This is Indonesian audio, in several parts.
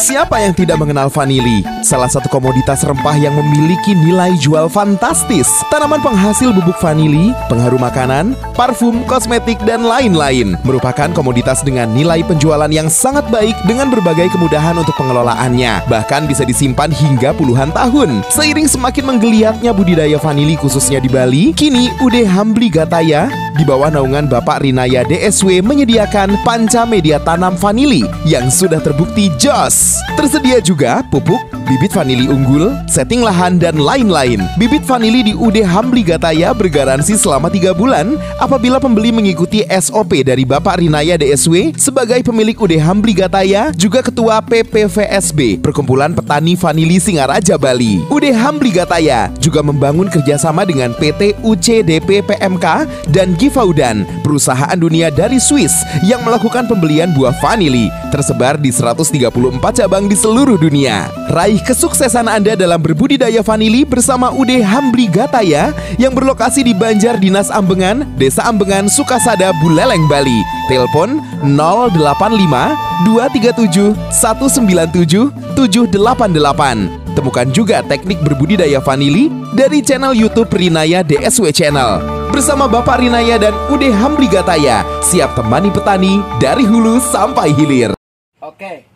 Siapa yang tidak mengenal vanili? Salah satu komoditas rempah yang memiliki nilai jual fantastis. Tanaman penghasil bubuk vanili, pengharum makanan, parfum, kosmetik, dan lain-lain. Merupakan komoditas dengan nilai penjualan yang sangat baik dengan berbagai kemudahan untuk pengelolaannya. Bahkan bisa disimpan hingga puluhan tahun. Seiring semakin menggeliatnya budidaya vanili khususnya di Bali, kini UD Hambli Gataya di bawah naungan Bapak Rinaya DSW menyediakan panca media tanam vanili yang sudah terbukti jos. Tersedia juga pupuk, bibit vanili unggul, setting lahan, dan lain-lain. Bibit vanili di UD Hambli Gataya bergaransi selama 3 bulan apabila pembeli mengikuti SOP dari Bapak Rinaya DSW sebagai pemilik UD Hambli Gataya, juga Ketua PPVSB, Perkumpulan Petani Vanili Singaraja Bali. UD Hambli Gataya juga membangun kerjasama dengan PT UCDP PMK dan Givaudan, perusahaan dunia dari Swiss yang melakukan pembelian buah vanili, tersebar di 134 cabang di seluruh dunia. Raih kesuksesan Anda dalam berbudidaya vanili bersama UD Hambli Gataya yang berlokasi di Banjar Dinas Ambengan, Desa Ambengan, Sukasada, Buleleng, Bali. Telepon 085 237 197 788. Temukan juga teknik berbudidaya vanili dari channel YouTube Rinaya DSW Channel. Bersama Bapak Rinaya dan UD Hambli Gataya, siap temani petani dari hulu sampai hilir. Oke,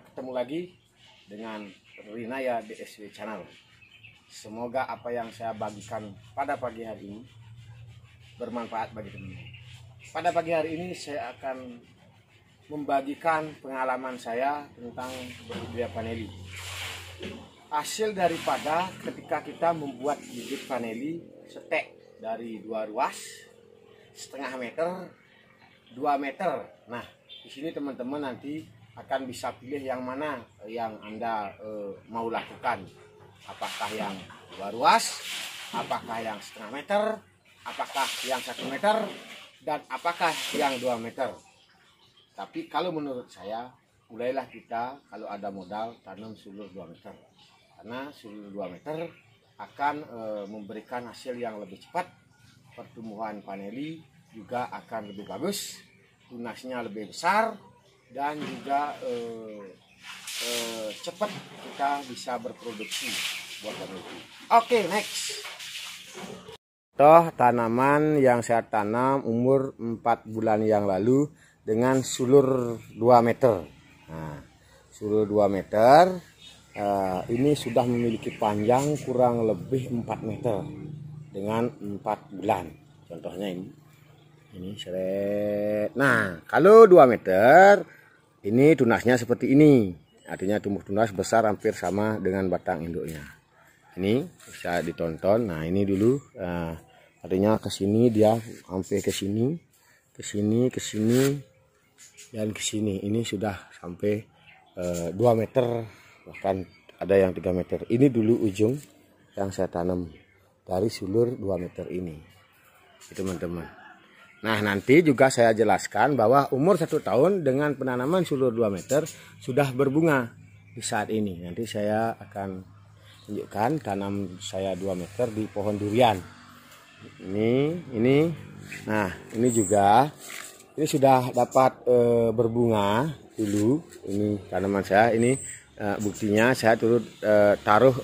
ketemu lagi dengan Rinaya DSW Channel. Semoga apa yang saya bagikan pada pagi hari ini bermanfaat bagi teman-teman. Pada pagi hari ini saya akan membagikan pengalaman saya tentang berbudidaya vanili. Hasil daripada ketika kita membuat bibit vanili setek dari 2 ruas, setengah meter, 2 meter. Nah, di sini teman-teman nanti akan bisa pilih yang mana yang Anda mau lakukan. Apakah yang 2 ruas, apakah yang setengah meter, apakah yang 1 meter, dan apakah yang 2 meter. Tapi kalau menurut saya, mulailah kita kalau ada modal tanam sulur 2 meter. Karena sulur 2 meter akan memberikan hasil yang lebih cepat. Pertumbuhan vanili juga akan lebih bagus, tunasnya lebih besar, dan juga cepat kita bisa berproduksi buah vanili. Oke, next. Toh tanaman yang saya tanam umur 4 bulan yang lalu dengan sulur 2 meter. Nah, sulur 2 meter ini sudah memiliki panjang kurang lebih 4 meter dengan 4 bulan. Contohnya ini seret. Nah, kalau 2 meter ini tunasnya seperti ini. Artinya tumbuh tunas besar hampir sama dengan batang induknya. Ini bisa ditonton. Nah, ini dulu artinya ke sini dia hampir ke sini, ke sini, ke sini, dan ke sini. Ini sudah sampai 2 meter, bahkan ada yang 3 meter. Ini dulu ujung yang saya tanam dari sulur 2 meter ini, teman-teman. Nah, nanti juga saya jelaskan bahwa umur 1 tahun dengan penanaman sulur 2 meter sudah berbunga di saat ini. Nanti saya akan tunjukkan tanam saya 2 meter di pohon durian. Ini. Nah, ini juga ini sudah dapat berbunga dulu. Ini tanaman saya. Ini buktinya saya turut taruh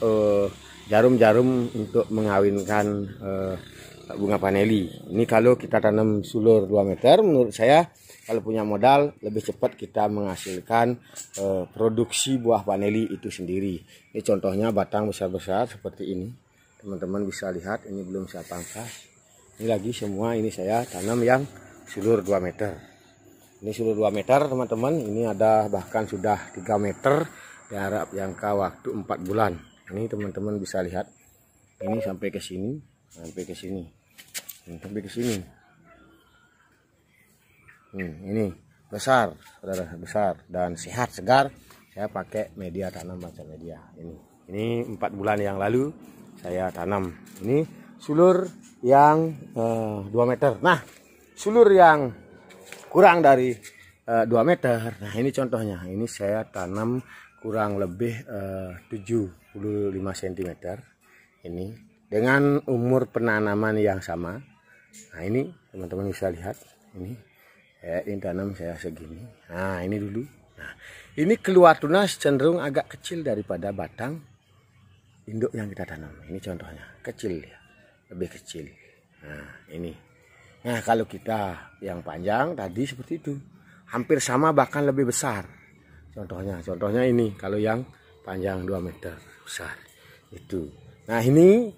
jarum-jarum untuk mengawinkan bunga vanili. Ini kalau kita tanam sulur 2 meter, menurut saya kalau punya modal lebih cepat kita menghasilkan produksi buah vanili itu sendiri. Ini contohnya batang besar-besar seperti ini. Teman-teman bisa lihat, ini belum saya pangkas. Ini lagi semua ini saya tanam yang sulur 2 meter. Ini sulur 2 meter, teman-teman. Ini ada bahkan sudah 3 meter. Jarak jangka waktu 4 bulan. Ini teman-teman bisa lihat. Ini sampai ke sini, sampai ke sini, sampai ke sini. Ini besar, saudara, besar dan sehat segar. Saya pakai media tanam macam media. Ini 4 bulan yang lalu saya tanam. Ini sulur yang 2 meter. Nah, sulur yang kurang dari 2 meter. Nah, ini contohnya. Ini saya tanam kurang lebih 75 cm. Ini dengan umur penanaman yang sama. Nah, ini teman-teman bisa lihat. Ini tanam saya segini. Nah, ini dulu Nah, ini keluar tunas cenderung agak kecil daripada batang induk yang kita tanam. Ini contohnya, kecil ya, lebih kecil. Nah, ini. Nah, kalau kita yang panjang tadi seperti itu, hampir sama bahkan lebih besar. Contohnya ini, kalau yang panjang 2 meter besar itu. Nah, ini,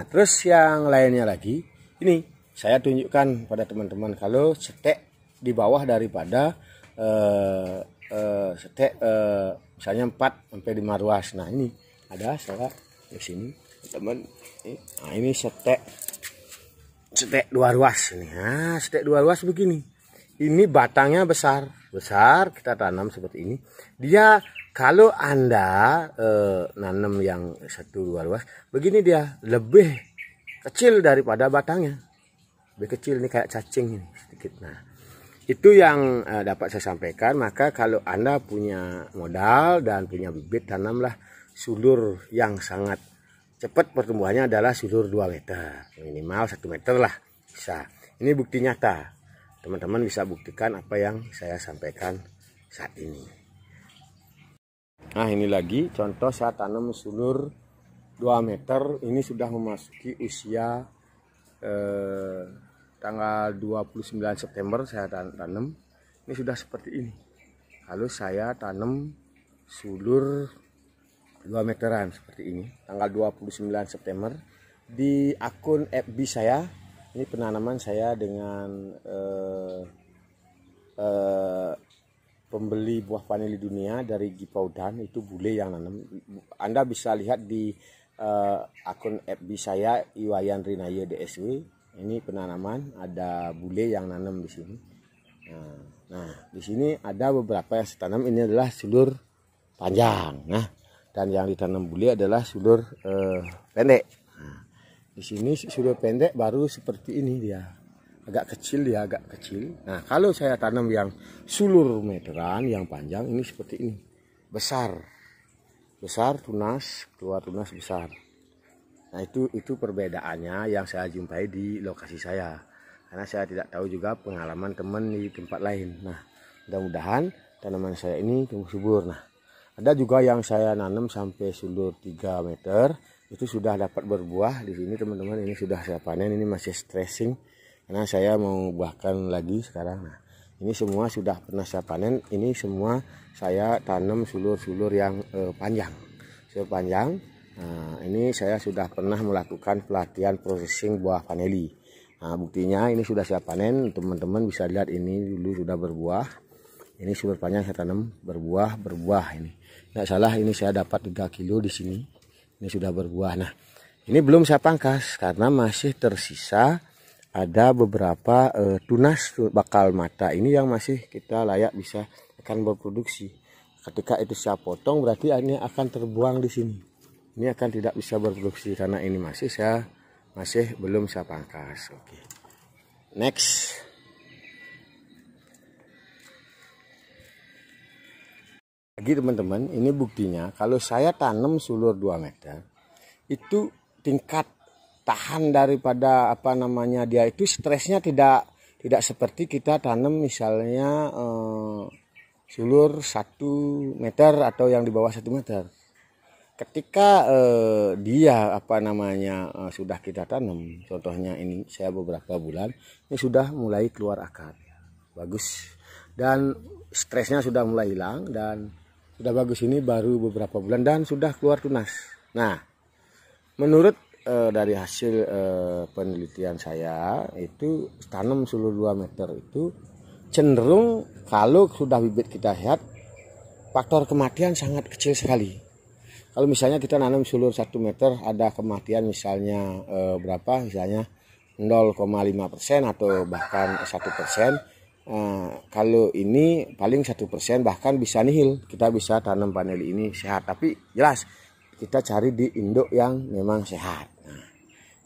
terus yang lainnya lagi, ini saya tunjukkan pada teman-teman kalau setek di bawah daripada setek misalnya 4 sampai 5 ruas. Nah, ini ada saya di sini teman. Nah, ini setek 2 ruas ini. Nah, setek 2 ruas begini. Ini batangnya besar kita tanam seperti ini. Dia kalau Anda nanam yang 1-2 ruas begini, dia lebih kecil daripada batangnya. Lebih kecil, ini kayak cacing ini sedikit. Nah, itu yang dapat saya sampaikan. Maka kalau Anda punya modal dan punya bibit, tanamlah sulur yang sangat cepat pertumbuhannya adalah sulur 2 meter. Minimal 1 meter lah bisa. Ini bukti nyata. Teman-teman bisa buktikan apa yang saya sampaikan saat ini. Nah, ini lagi contoh saya tanam sulur 2 meter. Ini sudah memasuki usia tanggal 29 September saya tanam. Ini sudah seperti ini. Lalu saya tanam sulur 2 meteran seperti ini. Tanggal 29 September di akun FB saya. Ini penanaman saya dengan pembeli buah vanili dunia dari Gipaudan, itu bule yang nanam. Anda bisa lihat di akun FB saya Iwayan Rinaya DSW. Ini penanaman, ada bule yang nanam di sini. Nah, di sini ada beberapa yang saya tanam. Ini adalah sulur panjang. Nah, dan yang ditanam bule adalah sulur pendek. Nah, di sini sulur pendek baru seperti ini dia. Agak kecil dia, agak kecil. Nah, kalau saya tanam yang sulur meteran yang panjang ini seperti ini. Besar. Besar tunas, keluar tunas besar. Nah, itu perbedaannya yang saya jumpai di lokasi saya. Karena saya tidak tahu juga pengalaman teman di tempat lain. Nah, mudah-mudahan tanaman saya ini tumbuh subur. Nah, ada juga yang saya nanam sampai sulur 3 meter. Itu sudah dapat berbuah di sini teman-teman. Ini sudah saya panen, ini masih stressing. Karena saya mau buahkan lagi sekarang. Nah, ini semua sudah pernah saya panen. Ini semua saya tanam sulur-sulur yang panjang. Sulur panjang. Nah, ini saya sudah pernah melakukan pelatihan processing buah vanili. Nah, buktinya ini sudah saya panen. Teman-teman bisa lihat ini dulu sudah berbuah. Ini sulur panjang saya tanam berbuah ini. Tidak salah, ini saya dapat 3 kilo di sini. Ini sudah berbuah. Nah, ini belum saya pangkas karena masih tersisa ada beberapa tunas bakal mata ini yang masih kita layak bisa akan berproduksi. Ketika itu saya potong berarti ini akan terbuang di sini. Ini akan tidak bisa berproduksi karena ini masih belum saya pangkas. Oke. Next. Lagi teman-teman, ini buktinya kalau saya tanam sulur 2 meter itu tingkat tahan daripada dia itu stresnya tidak seperti kita tanam misalnya sulur 1 meter atau yang di bawah 1 meter. Ketika dia sudah kita tanam, contohnya ini saya beberapa bulan ini sudah mulai keluar akar, bagus, dan stresnya sudah mulai hilang dan sudah bagus. Ini baru beberapa bulan dan sudah keluar tunas. Nah, menurut dari hasil penelitian saya itu tanam sulur 2 meter itu cenderung kalau sudah bibit kita lihat faktor kematian sangat kecil sekali. Kalau misalnya kita nanam sulur 1 meter ada kematian misalnya misalnya 0,5% atau bahkan 1%. Kalau ini paling 1% bahkan bisa nihil. Kita bisa tanam vanili ini sehat, tapi jelas kita cari di induk yang memang sehat. Nah,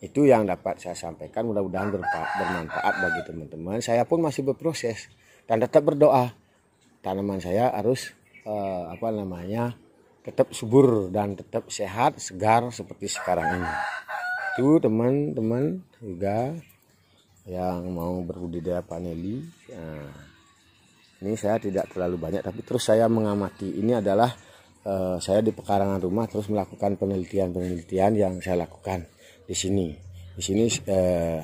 itu yang dapat saya sampaikan, mudah-mudahan bermanfaat bagi teman-teman. Saya pun masih berproses dan tetap berdoa tanaman saya harus tetap subur dan tetap sehat, segar seperti sekarang ini. Itu teman-teman juga yang mau berbudidaya vanili. Nah, Ini saya tidak terlalu banyak, tapi terus saya mengamati. Ini adalah saya di pekarangan rumah terus melakukan penelitian yang saya lakukan di sini. Di sini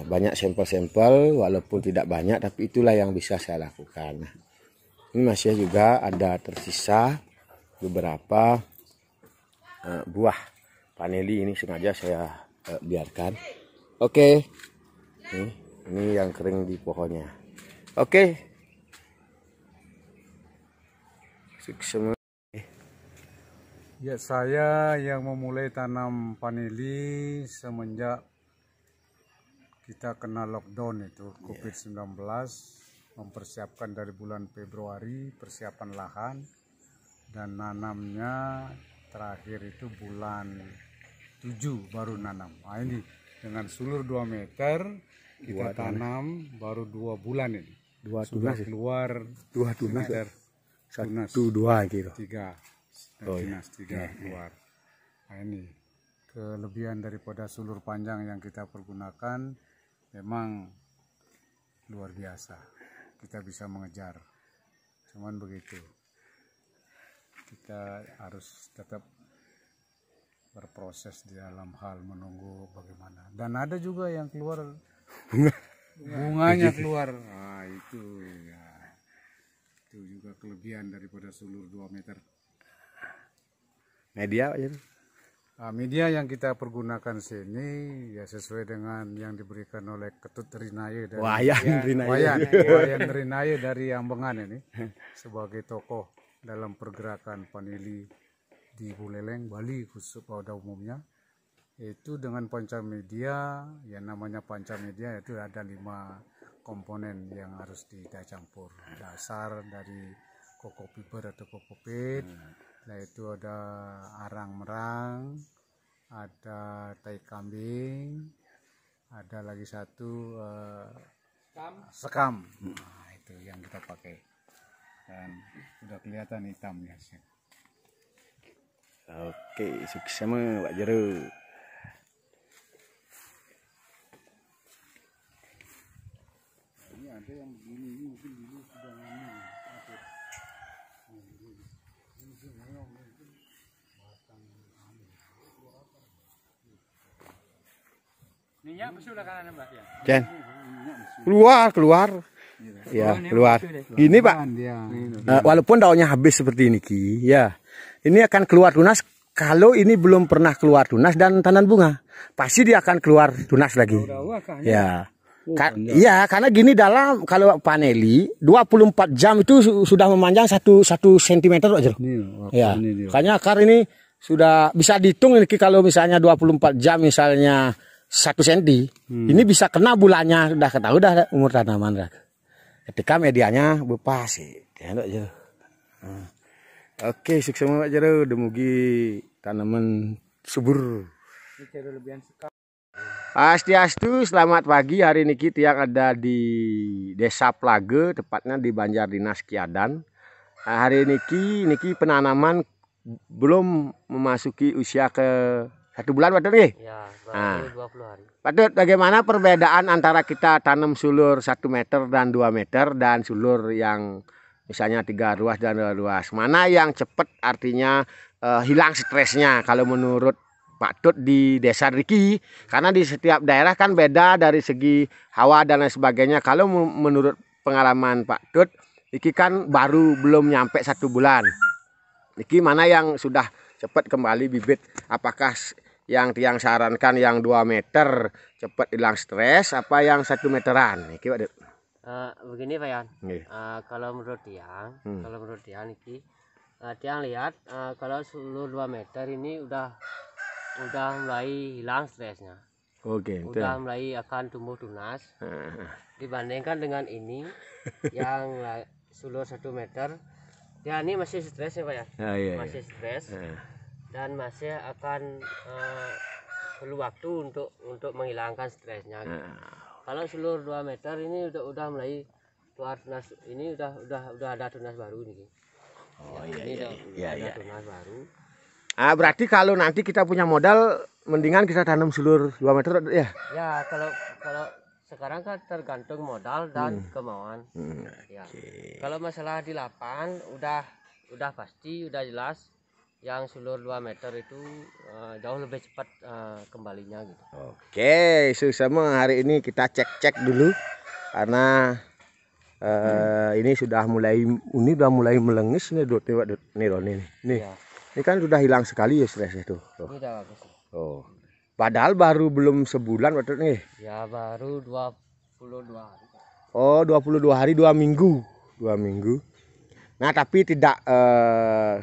banyak sampel-sampel, walaupun tidak banyak, tapi itulah yang bisa saya lakukan. Ini masih juga ada tersisa beberapa buah vanili, ini sengaja saya biarkan. Oke, ini yang kering di pohonnya. Oke. Ya, saya yang memulai tanam vanili semenjak kita kena lockdown itu COVID-19, mempersiapkan dari bulan Februari persiapan lahan, dan nanamnya terakhir itu bulan 7 baru nanam. Nah, ini dengan sulur 2 meter kita tanam baru 2 bulan ini. Sudah keluar 2 meter. 1, 2 gitu. 3. Tunas 3 keluar. Nah, ini kelebihan daripada sulur panjang yang kita pergunakan, memang luar biasa. Kita bisa mengejar. Cuman begitu. Kita harus tetap berproses di dalam hal menunggu bagaimana. Dan ada juga yang keluar bunganya keluar. Nah, itu ya. Itu juga kelebihan daripada sulur 2 meter. Media ya. Media yang kita pergunakan sini ya sesuai dengan yang diberikan oleh Ketut Rinaye dari Wayan Rinaye dari Ambengan ini sebagai tokoh dalam pergerakan vanili di Buleleng, Bali khusus pada umumnya. Itu dengan pancamedia, yang namanya pancamedia itu ada 5 komponen yang harus kita campur. Dasar dari koko fiber atau kokopit, nah itu ada arang merang, ada tai kambing, ada lagi satu sekam. Nah, itu yang kita pakai dan sudah kelihatan hitamnya. Oke, sukses sama Pak Jero. Ada yang begini, ini mungkin dulu sudah lama. Minyak mesti udah kanan Mbak ya. Jen. Keluar. Ya, keluar. Gini Pak. Walaupun daunnya habis seperti ini Ki, ya. Ini akan keluar tunas kalau ini belum pernah keluar tunas dan tandan bunga. Pasti dia akan keluar tunas lagi. Ya. Iya, karena gini dalam kalau vanili 24 jam itu sudah memanjang 1 cm aja. Ya, makanya akar ini sudah bisa dihitung ini kalau misalnya 24 jam misalnya 1 cm. Ini bisa kena bulannya udah ketahui udah umur tanaman. Ketika medianya bepas sih. Oke, sukses Pak Jero, dumugi tanaman subur. Astiastu, selamat pagi. Hari ini kita ada di Desa Plage, tepatnya di Banjar Dinas Kiadan. Hari ini penanaman belum memasuki usia ke 1 bulan, Pak nih? Ya, baru 20 hari. Pak Dut, bagaimana perbedaan antara kita tanam sulur 1 meter dan 2 meter dan sulur yang misalnya 3 ruas dan 2 ruas? Mana yang cepat artinya hilang stresnya kalau menurut Pak Tut di Desa Riki, karena di setiap daerah kan beda dari segi hawa dan lain sebagainya. Kalau menurut pengalaman Pak Tut, iki kan baru belum nyampe 1 bulan. Iki mana yang sudah cepat kembali bibit? Apakah yang tiang sarankan yang 2 meter cepat hilang stres, apa yang 1 meteran? Iki Pak Tut. Begini Pak Yan, kalau menurut tiang, iki, tiang lihat kalau sulur 2 meter ini udah mulai hilang stresnya. Oke, udah mulai akan tumbuh tunas. Dibandingkan dengan ini yang sulur 1 meter, ya ini masih stres ya Pak ya. Masih stres dan masih akan perlu waktu untuk menghilangkan stresnya. Kalau sulur 2 meter ini udah mulai keluar tunas, ini udah ada tunas baru nih. Ada tunas baru. Berarti kalau nanti kita punya modal, mendingan kita tanam sulur 2 meter ya? Ya, kalau sekarang kan tergantung modal dan kemauan. Ya. Kalau masalah di lapangan udah pasti, udah jelas yang sulur 2 meter itu jauh lebih cepat kembalinya gitu. Oke, sama hari ini kita cek dulu karena ini sudah mulai melengis nih nih. Ya. Ini kan sudah hilang sekali ya stresnya tuh. Ini udah bagus. Oh. Padahal baru belum sebulan waktu nih. Ya baru 22 hari. Oh, 22 hari 2 minggu. 2 minggu. Nah, tapi tidak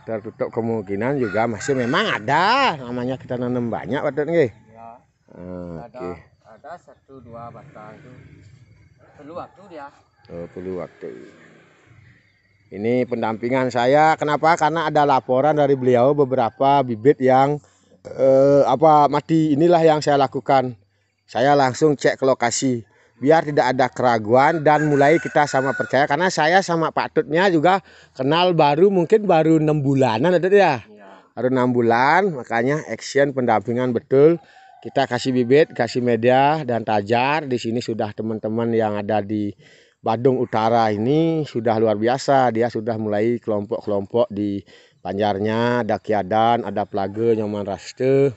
tertutup kemungkinan juga masih memang ada namanya kita nanam banyak waktu nih. Ya. Oke. Ada 1-2 batang itu perlu waktu dia. Oh, perlu waktu. Ini pendampingan saya. Kenapa? Karena ada laporan dari beliau beberapa bibit yang mati. Inilah yang saya lakukan. Saya langsung cek ke lokasi biar tidak ada keraguan dan mulai kita sama percaya, karena saya sama Pak Tutnya juga kenal mungkin baru 6 bulanan ada ya. Baru 6 bulan, makanya action pendampingan betul. Kita kasih bibit, kasih media dan tajar. Di sini sudah teman-teman yang ada di Badung Utara ini sudah luar biasa. Dia sudah mulai kelompok-kelompok di Banjarnya, ada Kiadan, ada Plage, Nyoman Raste.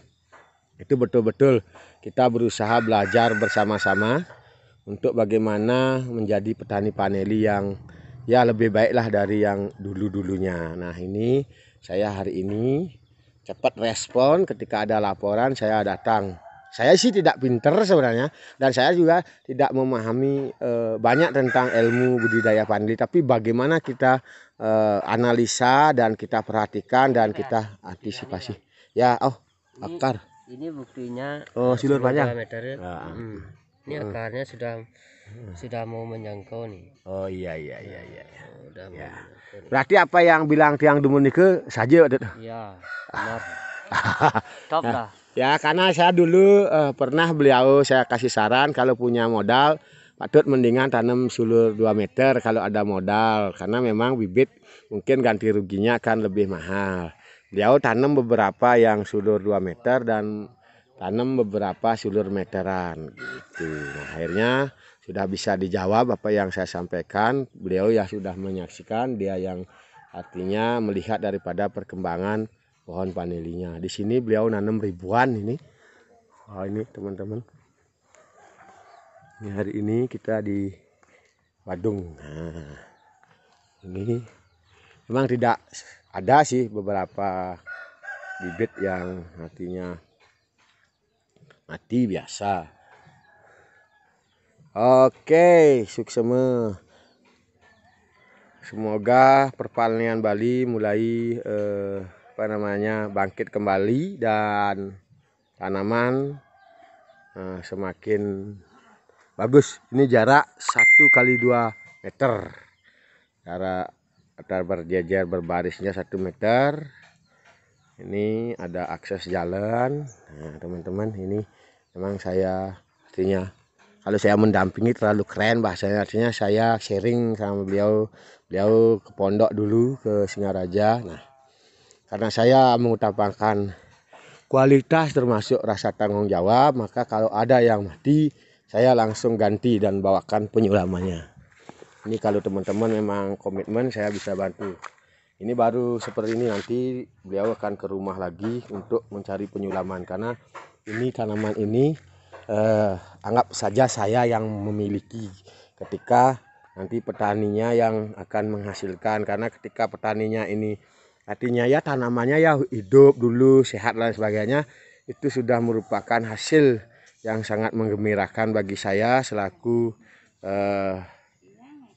Itu betul-betul kita berusaha belajar bersama-sama untuk bagaimana menjadi petani paneli yang ya lebih baiklah dari yang dulu-dulunya. Nah, ini saya hari ini cepat respon ketika ada laporan saya datang. Saya sih tidak pinter sebenarnya dan saya juga tidak memahami banyak tentang ilmu budidaya paneli, tapi bagaimana kita analisa dan kita perhatikan dan kita antisipasi. Ya, akar. Ini buktinya. Oh, sulur panjang. Ini akarnya sudah mau menjangkau nih. Oh iya. Udah mau menjangkau. Berarti apa yang bilang tiang dumun itu saja, Dut? Iya, benar. Top dah. Ya, karena saya dulu pernah beliau saya kasih saran kalau punya modal Pak Tut mendingan tanam sulur 2 meter kalau ada modal, karena memang bibit mungkin ganti ruginya akan lebih mahal. Beliau tanam beberapa yang sulur 2 meter dan tanam beberapa sulur meteran gitu. Nah, akhirnya sudah bisa dijawab apa yang saya sampaikan. Beliau ya sudah menyaksikan, dia yang artinya melihat daripada perkembangan pohon panelinya. Di sini beliau nanam ribuan ini. Wah, ini teman-teman. Ini hari ini kita di Badung. Nah, ini memang tidak ada sih beberapa bibit yang artinya mati biasa. Oke, sukses. Semoga pertanian Bali mulai bangkit kembali dan tanaman semakin bagus. Ini jarak 1x2 meter. Jarak berjejer berbarisnya 1 meter. Ini ada akses jalan. Nah, teman-teman, ini memang saya artinya kalau saya mendampingi terlalu keren bahasanya, artinya saya sharing sama beliau ke pondok dulu ke Singaraja. Nah, karena saya mengutamakan kualitas termasuk rasa tanggung jawab, maka kalau ada yang mati saya langsung ganti dan bawakan penyulamannya. Ini kalau teman-teman memang komitmen, saya bisa bantu. Ini baru seperti ini, nanti beliau akan ke rumah lagi untuk mencari penyulaman, karena ini tanaman ini anggap saja saya yang memiliki ketika nanti petaninya yang akan menghasilkan. Karena ketika petaninya ini artinya ya tanamannya ya hidup dulu, sehat dan sebagainya, itu sudah merupakan hasil yang sangat menggembirakan bagi saya selaku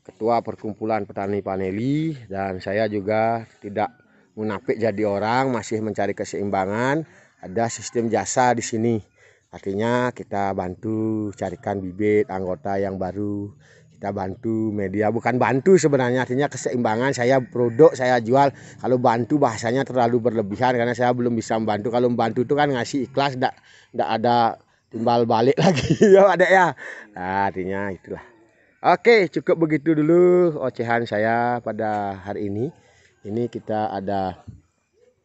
ketua perkumpulan petani paneli. Dan saya juga tidak munafik jadi orang, masih mencari keseimbangan. Ada sistem jasa di sini, artinya kita bantu carikan bibit anggota yang baru, kita bantu media, bukan bantu sebenarnya, artinya keseimbangan. Saya produk saya jual. Kalau bantu bahasanya terlalu berlebihan, karena saya belum bisa membantu. Kalau membantu itu kan ngasih ikhlas, tidak ada timbal balik lagi ya ada ya. Nah, artinya itulah. Oke, cukup begitu dulu ocehan saya pada hari ini. Ini kita ada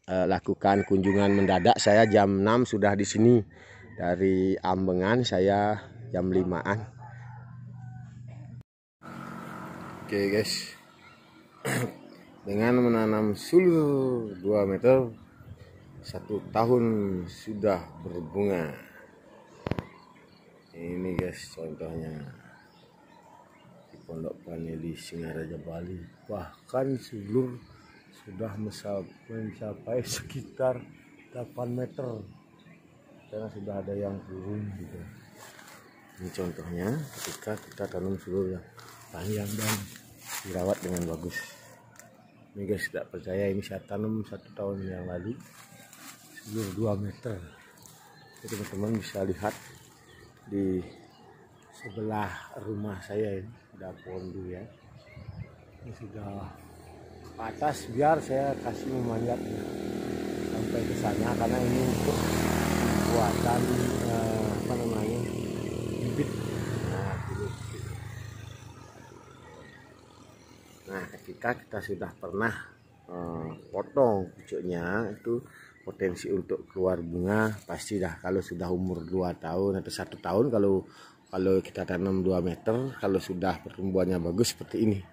lakukan kunjungan mendadak. Saya jam 6 sudah di sini. Dari Ambengan saya jam 5-an. Oke guys, dengan menanam sulur 2 meter 1 tahun sudah berbunga. Ini guys contohnya di Pondok Vanili Singaraja Bali. Bahkan sulur sudah mencapai sekitar 8 meter karena sudah ada yang turun gitu. Ini contohnya ketika kita tanam sulur yang panjang dan dirawat dengan bagus. Ini guys, tidak percaya, ini saya tanam 1 tahun yang lalu sulur 2 meter. Jadi teman-teman bisa lihat di sebelah rumah saya ini ada pohon durian. Ini sudah ke atas, biar saya kasih memanjat sampai ke sana karena ini untuk buatan bibit. Nah, ketika kita sudah pernah potong pucuknya, itu potensi untuk keluar bunga pasti dah. Kalau sudah umur 2 tahun atau 1 tahun, kalau kita tanam 2 meter, kalau sudah pertumbuhannya bagus seperti ini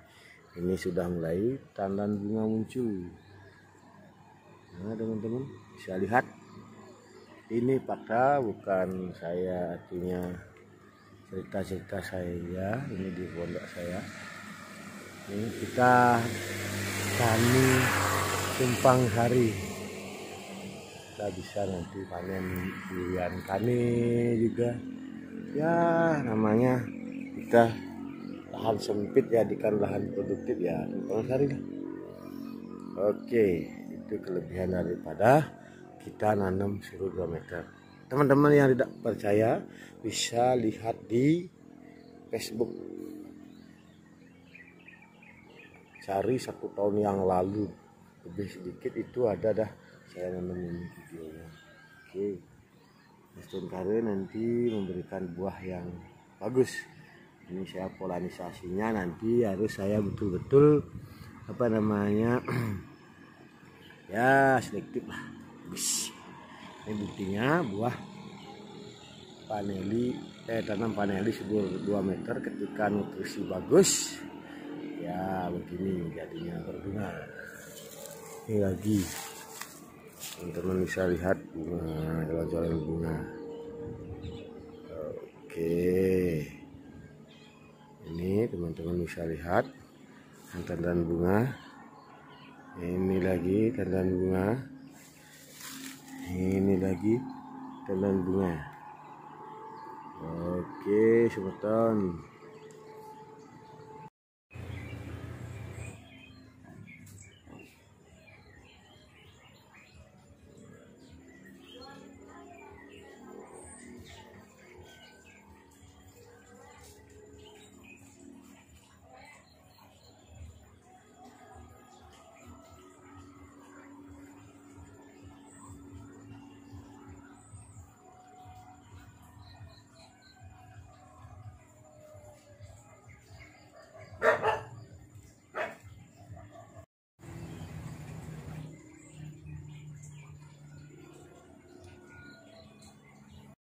sudah mulai tandan bunga muncul. Nah teman-teman bisa lihat, ini fakta, bukan saya artinya cerita saya, ini di pondok saya. Ini kita tani tumpang sari, kita bisa nanti panen durian kane juga ya, namanya kita lahan sempit jadikan lahan produktif ya, tumpang sari. Oke, itu kelebihan daripada kita nanam sulur 2 meter. Teman-teman yang tidak percaya bisa lihat di Facebook, cari 1 tahun yang lalu lebih sedikit, itu ada dah saya nanam ini videonya. Oke, Western Kare nanti memberikan buah yang bagus. Ini saya polarisasinya nanti harus saya betul-betul ya selektif lah. Ini buktinya buah tanam paneli sulur 2 meter ketika nutrisi bagus ya, begini jadinya berbunga. Ini lagi teman-teman bisa lihat bunga, jalan-jalan bunga. Oke, ini teman-teman bisa lihat tandan bunga. Ini lagi tandan bunga, ini lagi tandan bunga. Oke, sebentar.